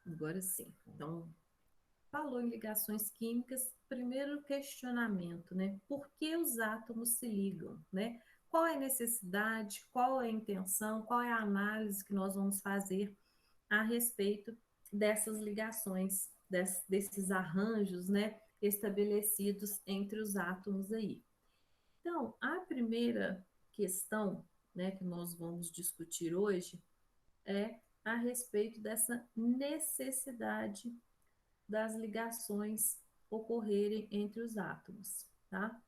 Agora sim. Então, falou em ligações químicas, primeiro questionamento, né? Por que os átomos se ligam, né? Qual é a necessidade, qual é a intenção, qual é a análise que nós vamos fazer a respeito dessas ligações, desses arranjos, né? Estabelecidos entre os átomos aí. Então, a primeira questão, né, que nós vamos discutir hoje é a respeito dessa necessidade das ligações ocorrerem entre os átomos, tá?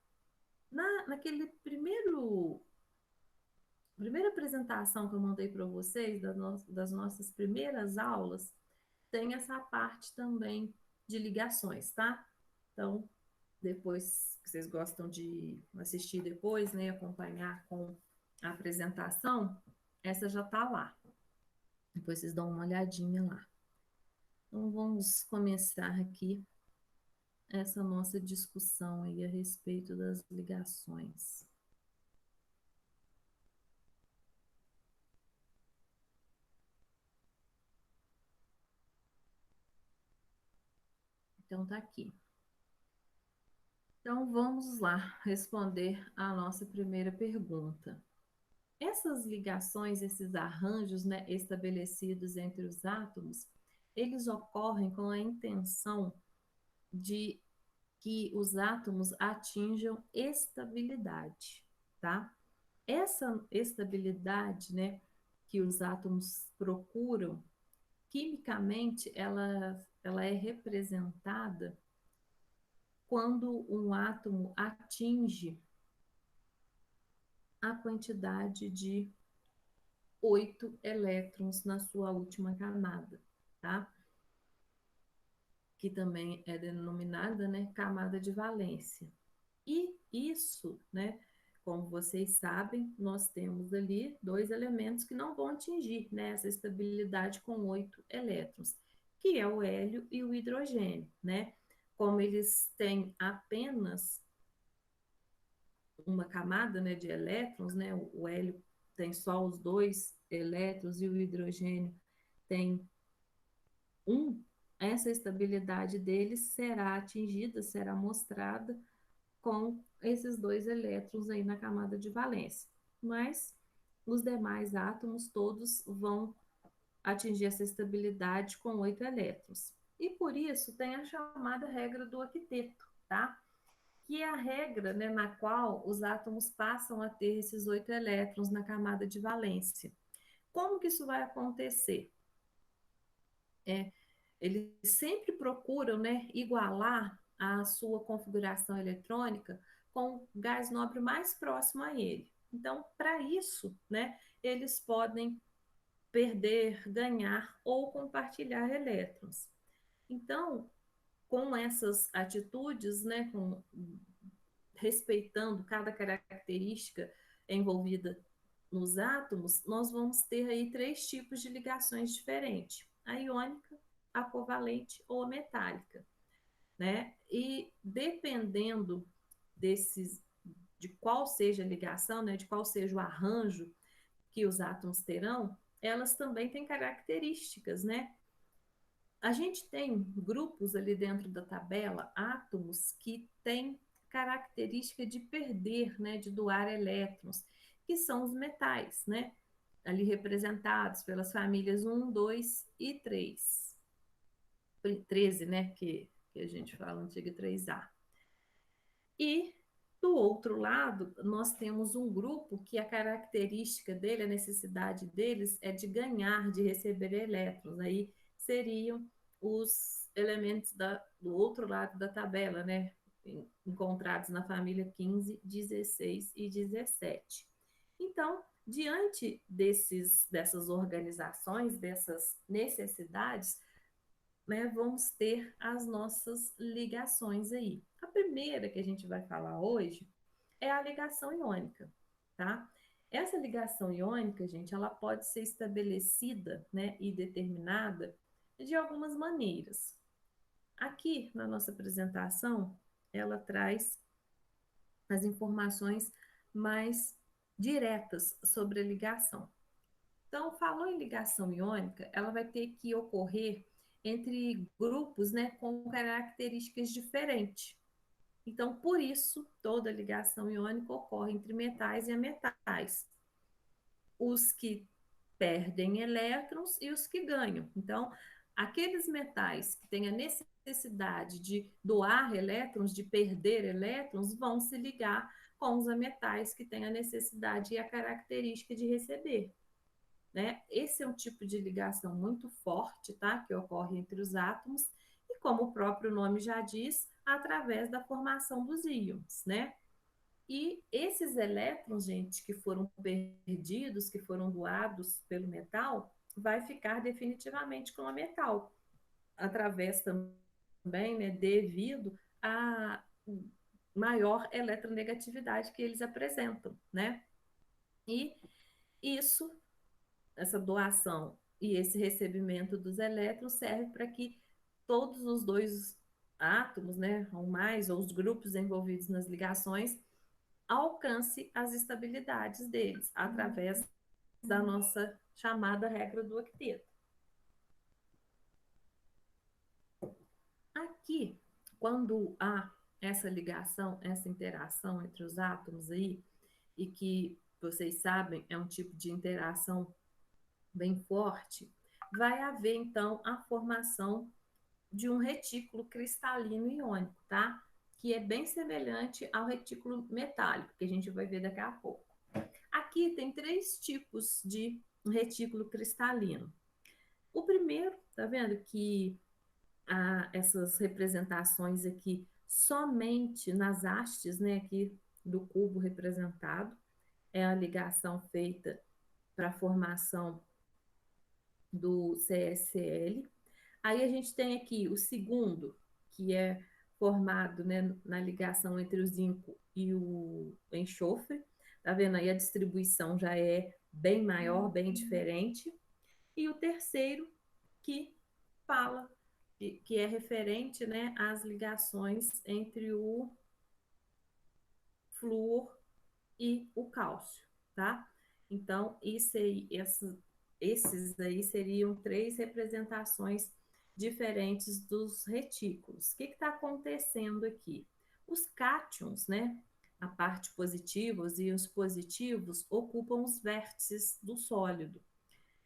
Naquele primeira apresentação que eu mandei para vocês, das nossas primeiras aulas, tem essa parte também de ligações, tá? Então, depois que vocês gostam de assistir depois, né, acompanhar com a apresentação, essa já tá lá. Depois vocês dão uma olhadinha lá. Então, vamos começar aqui essa nossa discussão aí a respeito das ligações. Então, tá aqui. Então, vamos lá responder a nossa primeira pergunta. Essas ligações, esses arranjos, né, estabelecidos entre os átomos, eles ocorrem com a intenção de que os átomos atinjam estabilidade, tá? Essa estabilidade, né, que os átomos procuram, quimicamente, ela é representada quando um átomo atinge a quantidade de 8 elétrons na sua última camada, tá? Que também é denominada, né, camada de valência. E isso, né, como vocês sabem, nós temos ali dois elementos que não vão atingir, né, essa estabilidade com 8 elétrons, que é o hélio e o hidrogênio, né? Como eles têm apenas uma camada, né, de elétrons, né? O hélio tem só os dois elétrons e o hidrogênio tem um. Essa estabilidade deles será atingida, será mostrada com esses dois elétrons aí na camada de valência. Mas os demais átomos todos vão atingir essa estabilidade com 8 elétrons. E por isso tem a chamada regra do octeto, tá? Que é a regra, né, na qual os átomos passam a ter esses 8 elétrons na camada de valência. Como que isso vai acontecer? Eles sempre procuram, né, igualar a sua configuração eletrônica com o gás nobre mais próximo a ele. Então, para isso, né, eles podem perder, ganhar ou compartilhar elétrons. Então, com essas atitudes, né, respeitando cada característica envolvida nos átomos, nós vamos ter aí três tipos de ligações diferentes: a iônica, a covalente ou a metálica, né? E dependendo desses, de qual seja a ligação, né, de qual seja o arranjo que os átomos terão, elas também têm características, né? A gente tem grupos ali dentro da tabela, átomos que têm característica de perder, né, de doar elétrons, que são os metais, né? Ali representados pelas famílias um, 2 e 3. 13, né, que a gente fala, antiga 3A. E do outro lado, nós temos um grupo que a característica dele, a necessidade deles é de ganhar, de receber elétrons. Aí seriam os elementos do outro lado da tabela, né? Encontrados na família 15, 16 e 17. Então, diante dessas organizações, dessas necessidades, né, vamos ter as nossas ligações aí. A primeira que a gente vai falar hoje é a ligação iônica, tá? Essa ligação iônica, gente, ela pode ser estabelecida, né, e determinada de algumas maneiras. Aqui na nossa apresentação, ela traz as informações mais diretas sobre a ligação. Então, falou em ligação iônica, ela vai ter que ocorrer entre grupos, né, com características diferentes. Então, por isso, toda ligação iônica ocorre entre metais e ametais. Os que perdem elétrons e os que ganham. Então, aqueles metais que têm a necessidade de doar elétrons, de perder elétrons, vão se ligar com os ametais que têm a necessidade e a característica de receber. Né? Esse é um tipo de ligação muito forte, tá? Que ocorre entre os átomos e, como o próprio nome já diz, através da formação dos íons, né? E esses elétrons, gente, que foram perdidos, que foram doados pelo metal, vai ficar definitivamente com a metal, através também, né, devido à maior eletronegatividade que eles apresentam, né? E isso, essa doação e esse recebimento dos elétrons serve para que todos os dois átomos, né, ou mais, ou os grupos envolvidos nas ligações, alcance as estabilidades deles, através da nossa chamada regra do octeto. Aqui, quando há essa ligação, essa interação entre os átomos aí, e que vocês sabem é um tipo de interação bem forte, vai haver então a formação de um retículo cristalino iônico, tá? Que é bem semelhante ao retículo metálico, que a gente vai ver daqui a pouco. Aqui tem três tipos de retículo cristalino. O primeiro, tá vendo que essas representações aqui somente nas hastes, né, aqui do cubo representado, é a ligação feita para a formação do CSL. Aí a gente tem aqui o segundo, que é formado, né, na ligação entre o zinco e o enxofre. Tá vendo aí a distribuição já é bem maior, bem diferente. E o terceiro, que fala, que é referente, né, às ligações entre o flúor e o cálcio, tá? Então, isso aí, esses aí seriam três representações diferentes dos retículos. O que está acontecendo aqui? Os cátions, né? A parte positiva, os íons positivos, ocupam os vértices do sólido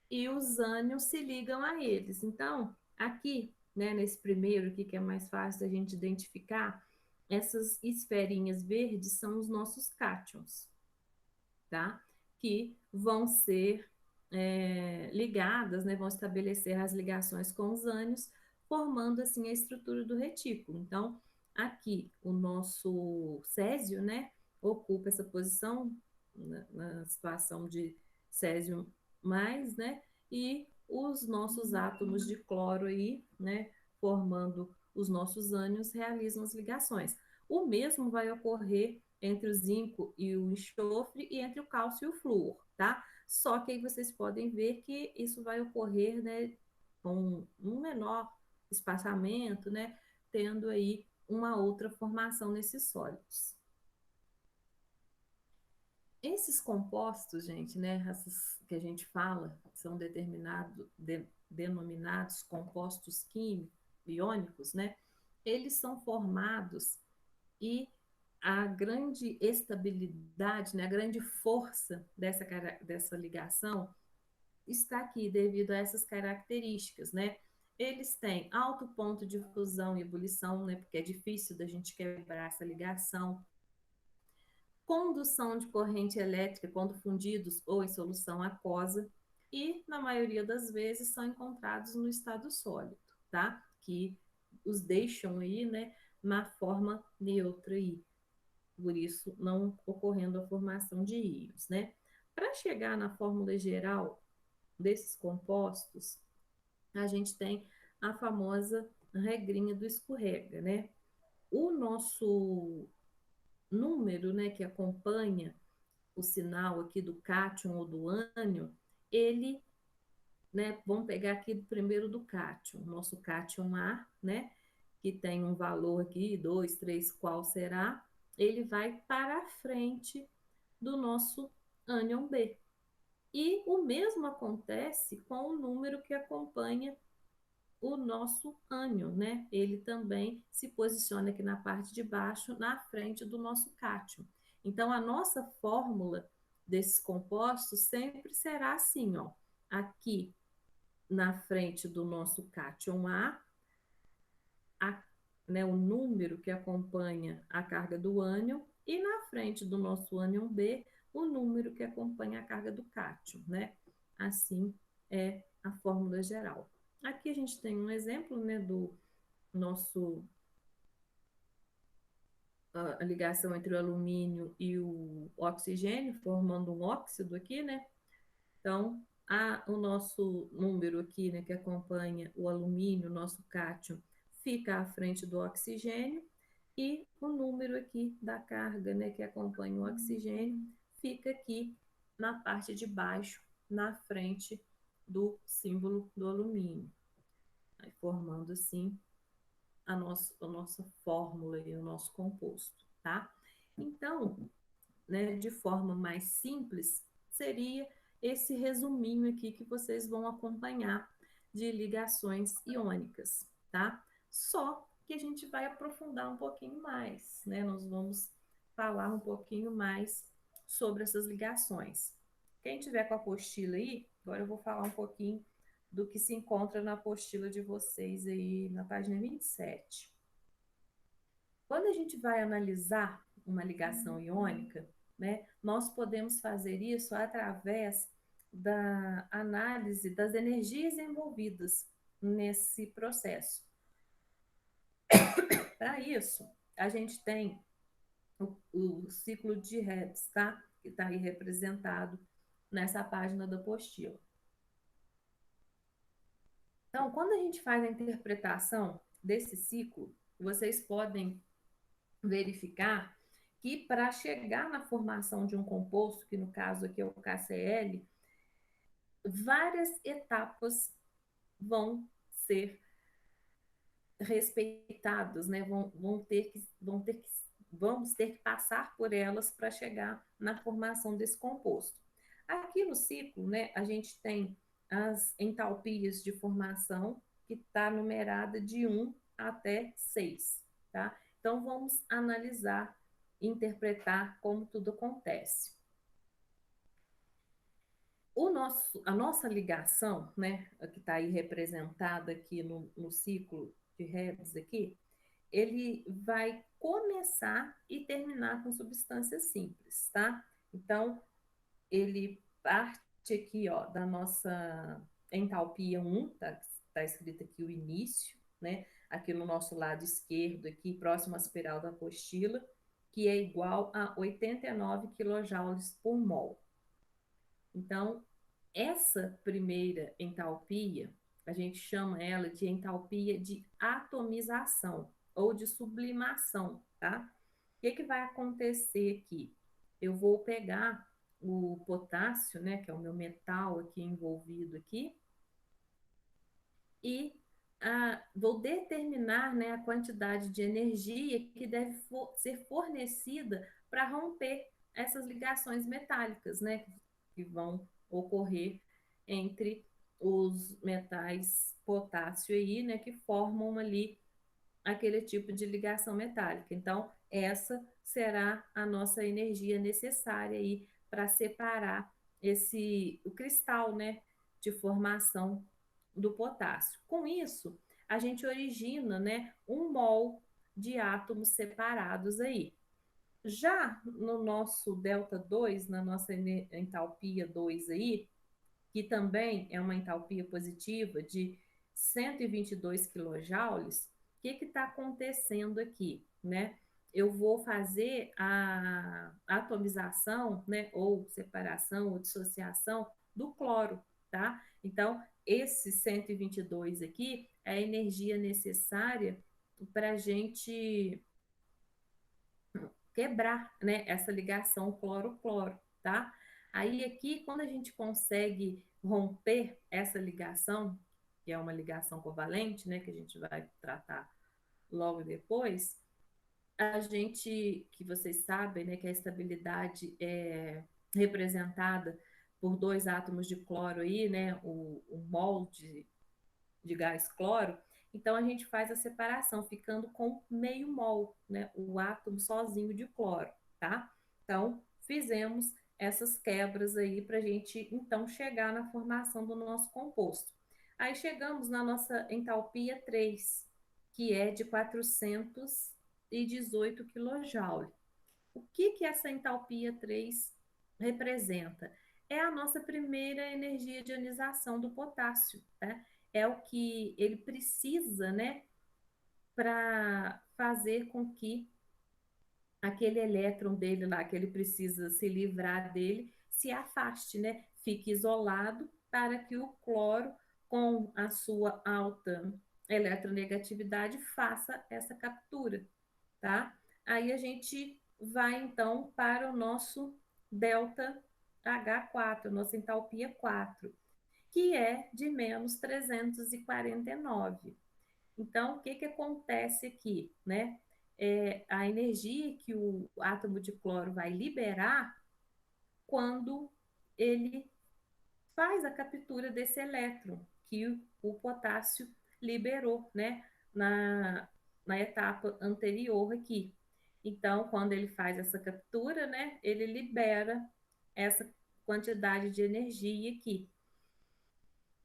e os ânions se ligam a eles. Então, aqui, né, nesse primeiro aqui, que é mais fácil da gente identificar, essas esferinhas verdes são os nossos cátions, tá? Que vão ser ligadas, né? Vão estabelecer as ligações com os ânions, formando assim a estrutura do retículo. Então, aqui o nosso césio, né? Ocupa essa posição na situação de césio mais, né? E os nossos átomos de cloro aí, né? Formando os nossos ânions, realizam as ligações. O mesmo vai ocorrer entre o zinco e o enxofre e entre o cálcio e o flúor, tá? Só que aí vocês podem ver que isso vai ocorrer, né, com um menor espaçamento, né, tendo aí uma outra formação nesses sólidos. Esses compostos, gente, né, essas que a gente fala, são denominados compostos químicos, iônicos, né, eles são formados e a grande estabilidade, né, a grande força dessa ligação está aqui devido a essas características, né? Eles têm alto ponto de fusão e ebulição, né? Porque é difícil da gente quebrar essa ligação. Condução de corrente elétrica quando fundidos ou em solução aquosa. E, na maioria das vezes, são encontrados no estado sólido, tá? Que os deixam aí, né? Na forma neutra aí. Por isso, não ocorrendo a formação de íons, né? Para chegar na fórmula geral desses compostos, a gente tem a famosa regrinha do escorrega, né? O nosso número, né, que acompanha o sinal aqui do cátion ou do ânion, ele, né, vamos pegar aqui primeiro do cátion, nosso cátion A, né, que tem um valor aqui, 2, 3, qual será? Ele vai para a frente do nosso ânion B. E o mesmo acontece com o número que acompanha o nosso ânion, né? Ele também se posiciona aqui na parte de baixo, na frente do nosso cátion. Então, a nossa fórmula desses compostos sempre será assim, ó. Aqui na frente do nosso cátion A, né, o número que acompanha a carga do ânion, e na frente do nosso ânion B, o número que acompanha a carga do cátion, né? Assim é a fórmula geral. Aqui a gente tem um exemplo, né, do nosso a ligação entre o alumínio e o oxigênio, formando um óxido aqui, né? Então, o nosso número aqui, né, que acompanha o alumínio, o nosso cátion, fica à frente do oxigênio, e o número aqui da carga, né, que acompanha o oxigênio, fica aqui na parte de baixo, na frente do símbolo do alumínio, aí, formando assim a nossa fórmula e o nosso composto, tá? Então, né, de forma mais simples, seria esse resuminho aqui que vocês vão acompanhar de ligações iônicas, tá? Só que a gente vai aprofundar um pouquinho mais, né? Nós vamos falar um pouquinho mais sobre essas ligações. Quem tiver com a apostila aí, agora eu vou falar um pouquinho do que se encontra na apostila de vocês aí na página 27. Quando a gente vai analisar uma ligação iônica, né, nós podemos fazer isso através da análise das energias envolvidas nesse processo. Para isso, a gente tem o ciclo de Hebs, tá? Que está aí representado nessa página da apostila. Então, quando a gente faz a interpretação desse ciclo, vocês podem verificar que para chegar na formação de um composto, que no caso aqui é o KCl, várias etapas vão ser respeitadas, né? Vamos ter que passar por elas para chegar na formação desse composto. Aqui no ciclo, né, a gente tem as entalpias de formação, que está numerada de 1 até 6, tá? Então, vamos analisar e interpretar como tudo acontece. A nossa ligação, né, que está aí representada aqui no ciclo de Hebs aqui, ele vai começar e terminar com substâncias simples, tá? Então, ele parte aqui, ó, da nossa entalpia 1, tá escrito aqui o início, né? Aqui no nosso lado esquerdo, aqui próximo à espiral da apostila, que é igual a 89 kJ por mol. Então, essa primeira entalpia, a gente chama ela de entalpia de atomização ou de sublimação, tá? O que vai acontecer aqui? Eu vou pegar o potássio, né, que é o meu metal aqui envolvido aqui, e vou determinar, né, a quantidade de energia que deve ser fornecida para romper essas ligações metálicas, né, que vão ocorrer entre os metais potássio aí, né, que formam ali aquele tipo de ligação metálica. Então, essa será a nossa energia necessária aí para separar o cristal, né, de formação do potássio. Com isso, a gente origina, né, 1 mol de átomos separados aí. Já no nosso delta 2, na nossa entalpia 2 aí, que também é uma entalpia positiva de 122 quilojoules, o que está acontecendo aqui, né? Eu vou fazer a atomização, né, ou separação ou dissociação do cloro, tá? Então, esse 122 aqui é a energia necessária para a gente quebrar, né, essa ligação cloro-cloro, tá? Aí aqui, quando a gente consegue romper essa ligação, que é uma ligação covalente, né, que a gente vai tratar logo depois, a gente, que vocês sabem, né, que a estabilidade é representada por 2 átomos de cloro aí, né, o mol de gás cloro, então a gente faz a separação, ficando com meio mol, né, o átomo sozinho de cloro, tá? Então, fizemos essas quebras aí para a gente, então, chegar na formação do nosso composto. Aí chegamos na nossa entalpia 3, que é de 418 kJ. O que que essa entalpia 3 representa? É a nossa primeira energia de ionização do potássio, né? É o que ele precisa, né, para fazer com que aquele elétron dele lá, que ele precisa se livrar dele, se afaste, né? Fique isolado para que o cloro, com a sua alta eletronegatividade, faça essa captura, tá? Aí a gente vai então para o nosso delta H4, nossa entalpia 4, que é de menos 349. Então, o que que acontece aqui, né? A energia que o átomo de cloro vai liberar quando ele faz a captura desse elétron que o potássio liberou, né, na etapa anterior aqui. Então, quando ele faz essa captura, né, ele libera essa quantidade de energia aqui.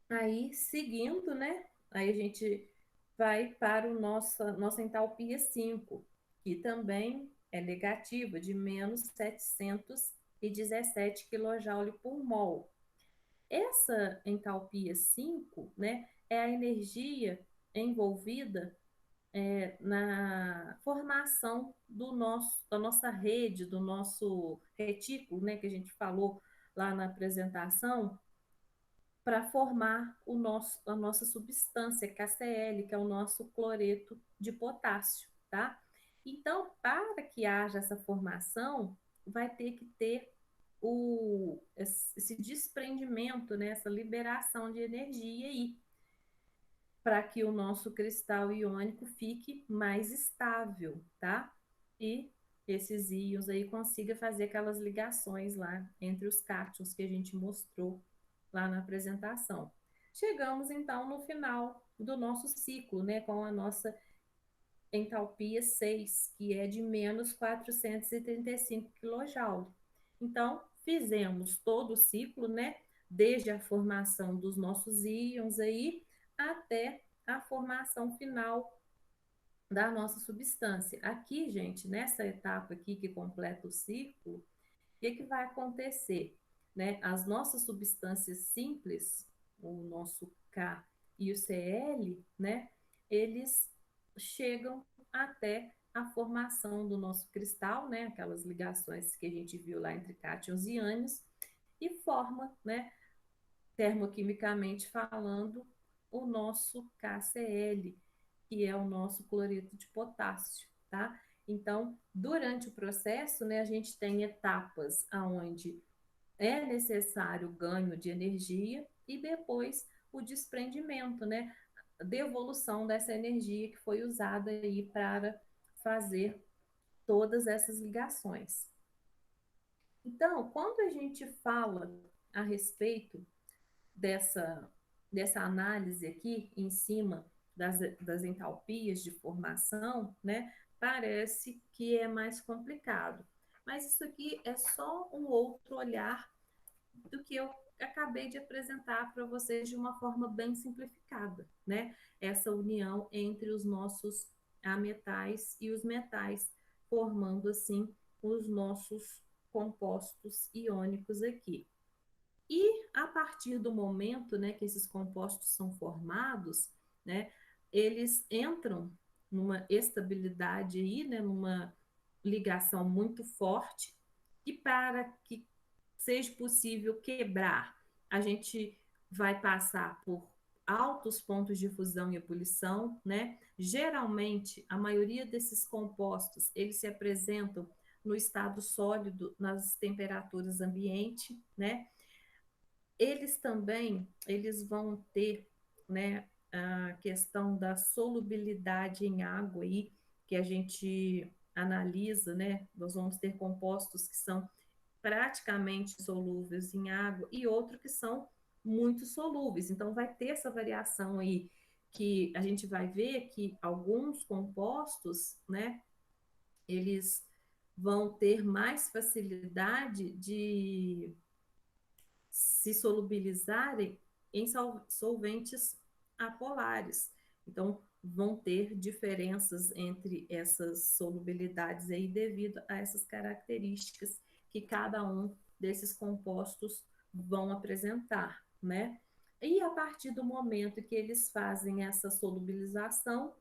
Aí, seguindo, né, aí a gente vai para o nossa entalpia 5, que também é negativa, de menos 717 kJ por mol. Essa entalpia 5, né, é a energia envolvida na formação da nossa rede, do nosso retículo, né, que a gente falou lá na apresentação, para formar a nossa substância KCl, que é o nosso cloreto de potássio, tá? Então, para que haja essa formação, vai ter que ter esse desprendimento, né, essa liberação de energia aí, para que o nosso cristal iônico fique mais estável, tá? E esses íons aí consiga fazer aquelas ligações lá entre os cátions que a gente mostrou lá na apresentação. Chegamos então no final do nosso ciclo, né, com a nossa entalpia 6, que é de menos 435 kJ. Então, fizemos todo o ciclo, né, desde a formação dos nossos íons aí até a formação final da nossa substância. Aqui, gente, nessa etapa aqui que completa o ciclo, o que vai acontecer? Né? As nossas substâncias simples, o nosso K e o Cl, né? Eles chegam até a formação do nosso cristal, né? Aquelas ligações que a gente viu lá entre cátions e ânions, e forma, né? Termoquimicamente falando, o nosso KCl, que é o nosso cloreto de potássio, tá? Então, durante o processo, né, a gente tem etapas onde é necessário o ganho de energia e depois o desprendimento, né? A devolução dessa energia que foi usada aí para fazer todas essas ligações. Então, quando a gente fala a respeito dessa análise aqui em cima das entalpias de formação, né, parece que é mais complicado. Mas isso aqui é só um outro olhar do que eu acabei de apresentar para vocês de uma forma bem simplificada, né? Essa união entre os nossos ametais e os metais, formando assim os nossos compostos iônicos aqui. E a partir do momento, né, que esses compostos são formados, né, eles entram numa estabilidade aí, né, numa ligação muito forte, e para que seja possível quebrar, a gente vai passar por altos pontos de fusão e ebulição, né? Geralmente, a maioria desses compostos, eles se apresentam no estado sólido, nas temperaturas ambiente, né? Eles também, eles vão ter, né, a questão da solubilidade em água aí, que a gente analisa, né? Nós vamos ter compostos que são praticamente solúveis em água e outros que são muito solúveis. Então, vai ter essa variação aí que a gente vai ver que alguns compostos, né, eles vão ter mais facilidade de se solubilizarem em solventes apolares. Então, vão ter diferenças entre essas solubilidades aí devido a essas características que cada um desses compostos vão apresentar, né? E a partir do momento que eles fazem essa solubilização,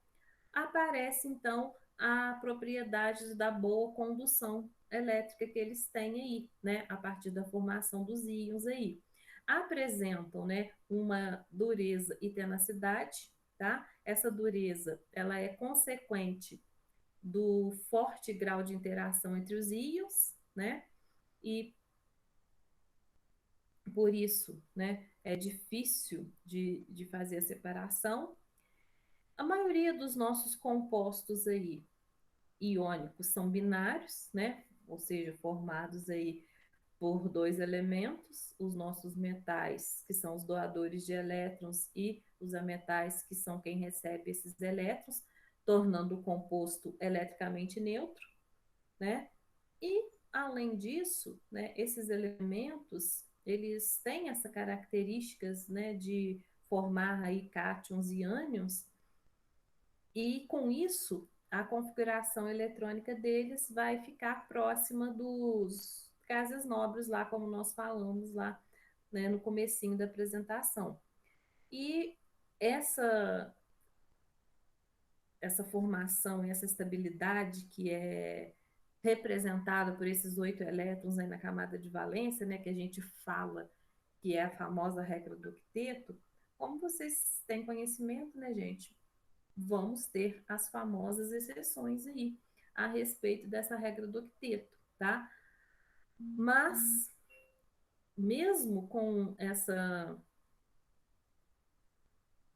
aparece então a propriedade da boa condução elétrica que eles têm aí, né, a partir da formação dos íons aí. Apresentam, né, uma dureza e tenacidade, tá? Essa dureza, ela é consequente do forte grau de interação entre os íons, né? E por isso, né, é difícil de fazer a separação. A maioria dos nossos compostos aí iônicos são binários, né? Ou seja, formados aí por dois elementos, os nossos metais, que são os doadores de elétrons, e os ametais, que são quem recebe esses elétrons, tornando o composto eletricamente neutro, né? E, além disso, né, esses elementos, eles têm essa características, né, de formar aí cátions e ânions, e com isso, a configuração eletrônica deles vai ficar próxima dos gases nobres lá, como nós falamos lá, né, no comecinho da apresentação. E essa essa formação, essa estabilidade que é representada por esses 8 elétrons aí na camada de valência, né, que a gente fala que é a famosa regra do octeto, como vocês têm conhecimento, né, gente? Vamos ter as famosas exceções aí a respeito dessa regra do octeto, tá? Mas, mesmo com essa,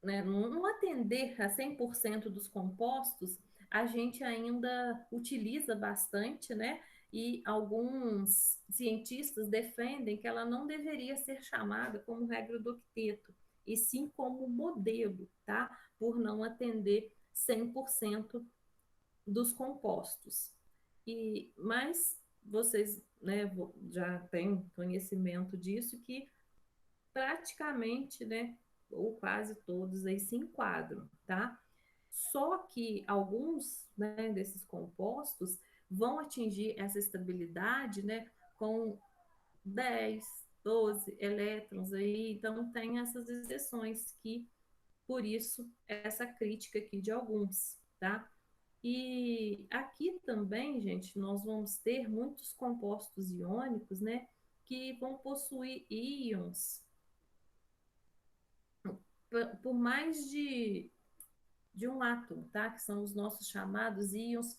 né, não atender a 100% dos compostos, a gente ainda utiliza bastante, né? E alguns cientistas defendem que ela não deveria ser chamada como regra do octeto, e sim como modelo, tá? Por não atender 100% dos compostos. Mas vocês, né, já têm conhecimento disso, que praticamente, né, ou quase todos aí se enquadram, tá? Só que alguns, né, desses compostos vão atingir essa estabilidade, né, com 10, 12 elétrons aí, então tem essas exceções que, por isso, essa crítica aqui de alguns, tá? E aqui também, gente, nós vamos ter muitos compostos iônicos, né, que vão possuir íons por mais de um átomo, tá? Que são os nossos chamados íons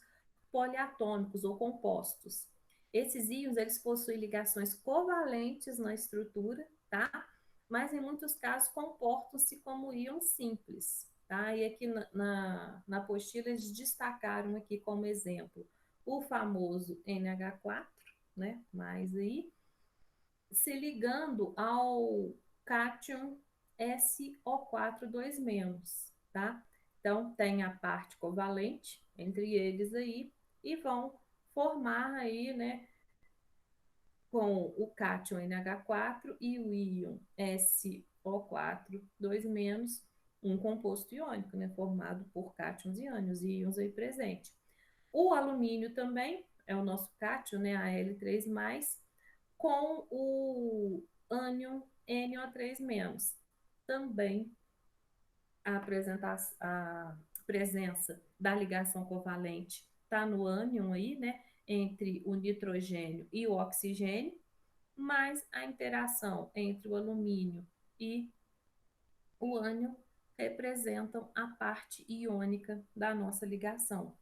poliatômicos ou compostos. Esses íons, eles possuem ligações covalentes na estrutura, tá? Mas em muitos casos comportam-se como íons simples, tá? E aqui na apostila eles destacaram aqui como exemplo o famoso NH4, né? Mais aí, se ligando ao cátion SO4 2-, tá? Então, tem a parte covalente entre eles aí, e vão formar aí, né, com o cátion NH4 e o íon SO4 2-, um composto iônico, né, formado por cátions e ânions, e íons aí presente. O alumínio também é o nosso cátion, né, Al3+, com o ânion NO3-. Também a presença da ligação covalente está no ânion aí, né, entre o nitrogênio e o oxigênio, mas a interação entre o alumínio e o ânion representam a parte iônica da nossa ligação,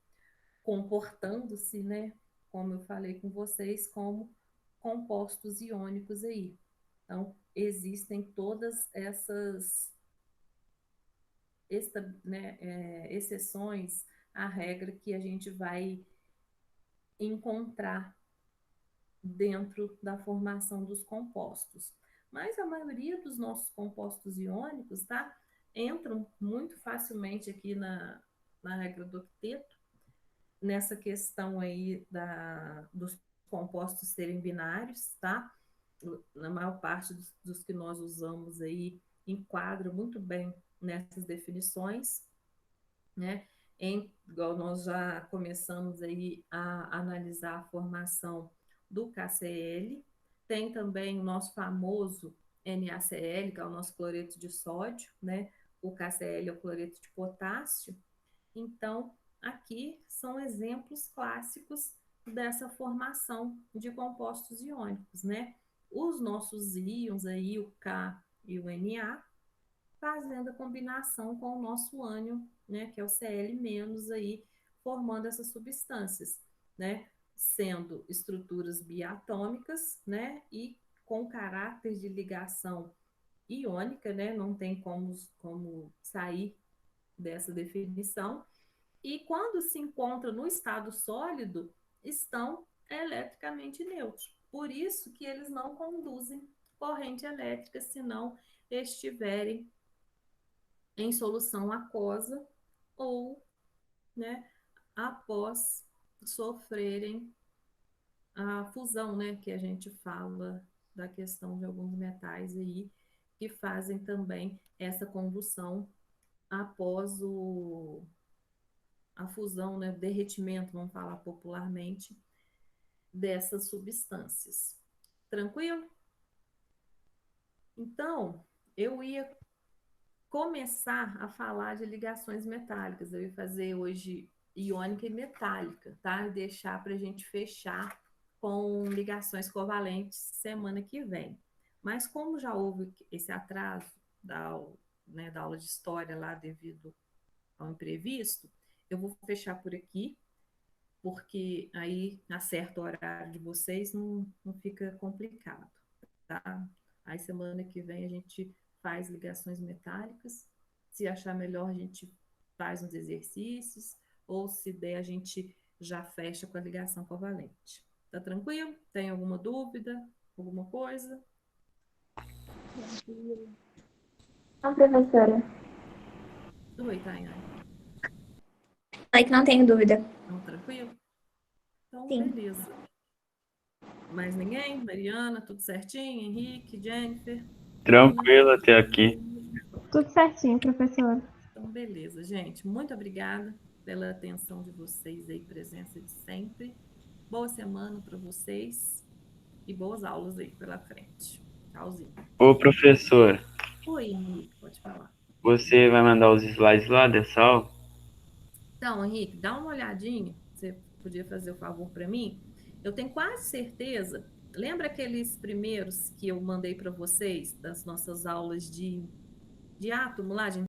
comportando-se, né, como eu falei com vocês, como compostos iônicos aí. Então, existem todas essas né, exceções à regra que a gente vai encontrar dentro da formação dos compostos. Mas a maioria dos nossos compostos iônicos, tá? entram muito facilmente aqui na regra do octeto, nessa questão aí dos compostos serem binários, tá? Na maior parte dos que nós usamos aí enquadra muito bem nessas definições, né? Igual nós já começamos aí a analisar a formação do KCl, tem também o nosso famoso NaCl, que é o nosso cloreto de sódio, né? O KCl é o cloreto de potássio. Então, aqui são exemplos clássicos dessa formação de compostos iônicos, né? Os nossos íons aí, o K e o Na, fazendo a combinação com o nosso ânion, né, que é o Cl- aí, formando essas substâncias, né, sendo estruturas biatômicas, né, e com caráter de ligação iônica, né, não tem como sair dessa definição, e quando se encontra no estado sólido, estão eletricamente neutros. Por isso que eles não conduzem corrente elétrica se não estiverem em solução aquosa ou, né, após sofrerem a fusão, né, que a gente fala da questão de alguns metais aí que fazem também essa condução após a fusão, né, derretimento, vamos falar popularmente, dessas substâncias. Tranquilo? Então, eu ia começar a falar de ligações metálicas. Eu ia fazer hoje iônica e metálica, tá? E deixar para a gente fechar com ligações covalentes semana que vem. Mas como já houve esse atraso da aula de história lá devido ao imprevisto, eu vou fechar por aqui, porque aí acerta o horário de vocês, não fica complicado, tá? Aí semana que vem a gente faz ligações metálicas. Se achar melhor, a gente faz uns exercícios, ou se der, a gente já fecha com a ligação covalente. Tá tranquilo? Tem alguma dúvida? Alguma coisa? Não, professora. Oi, Tayane. Falei que não tenho dúvida. Não, tranquilo? Então, Sim, beleza. Mais ninguém? Mariana, tudo certinho? Henrique, Jennifer, Bruna? Tranquilo até aqui. Tudo certinho, professora. Então, beleza, gente. Muito obrigada pela atenção de vocês aí, presença de sempre. Boa semana para vocês e boas aulas aí pela frente. Tchauzinho. Ô, professor, Oi, Henrique, pode falar. você vai mandar os slides lá dessa aula? Então, Henrique, dá uma olhadinha. Você podia fazer o favor para mim? Eu tenho quase certeza. Lembra aqueles primeiros que eu mandei para vocês das nossas aulas de átomo lá, de